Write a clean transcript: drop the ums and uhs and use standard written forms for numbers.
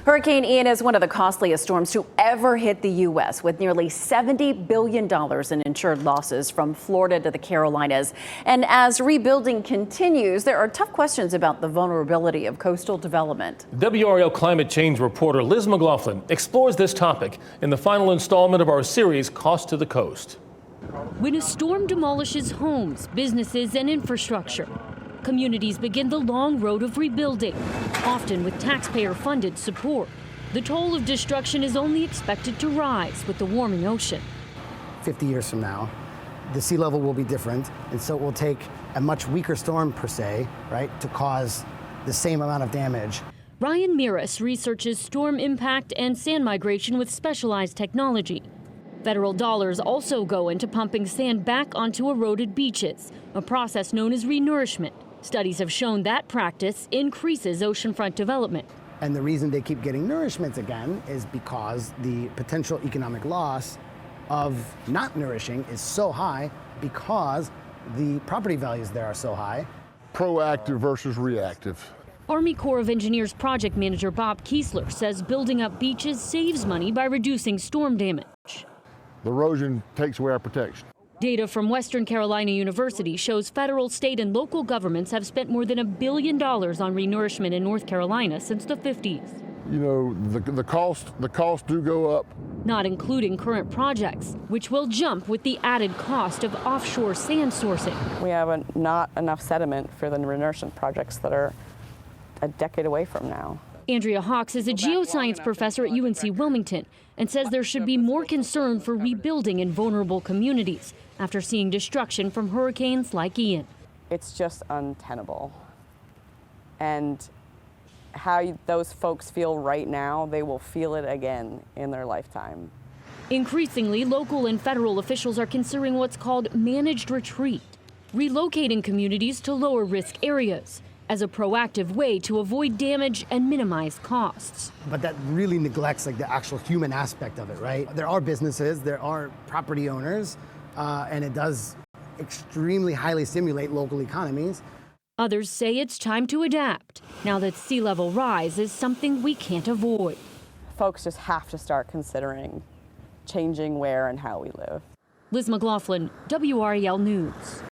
Hurricane Ian is one of the costliest storms to ever hit the U.S., with nearly $70 billion in insured losses from Florida to the Carolinas. And as rebuilding continues, there are tough questions about the vulnerability of coastal development. WRAL climate change reporter Liz McLaughlin explores this topic in the final installment of our series, Cost to the Coast. When a storm demolishes homes, businesses, and infrastructure, communities begin the long road of rebuilding, often with taxpayer-funded support. The toll of destruction is only expected to rise with the warming ocean. 50 years from now, the sea level will be different, and so it will take a much weaker storm per se, right, to cause the same amount of damage. Ryan Miras researches storm impact and sand migration with specialized technology. Federal dollars also go into pumping sand back onto eroded beaches, a process known as renourishment. Studies have shown that practice increases oceanfront development. And the reason they keep getting nourishment again is because the potential economic loss of not nourishing is so high because the property values there are so high. Proactive versus reactive. Army Corps of Engineers project manager Bob Kiesler says building up beaches saves money by reducing storm damage. The erosion takes away our protection. Data from Western Carolina University shows federal, state, and local governments have spent more than $1 billion on renourishment in North Carolina since the 50s. You know, the costs do go up. Not including current projects, which will jump with the added cost of offshore sand sourcing. We have not enough sediment for the renourishment projects that are a decade away from now. Andrea Hawks is a geoscience professor at UNC Wilmington and says there should be more concern for rebuilding in vulnerable communities after seeing destruction from hurricanes like Ian. It's just untenable. And how those folks feel right now, they will feel it again in their lifetime. Increasingly, local and federal officials are considering what's called managed retreat, relocating communities to lower risk areas as a proactive way to avoid damage and minimize costs. But that really neglects like the actual human aspect of it, right? There are businesses, there are property owners, and it does extremely highly stimulate local economies. Others say it's time to adapt, now that sea level rise is something we can't avoid. Folks just have to start considering changing where and how we live. Liz McLaughlin, WRAL News.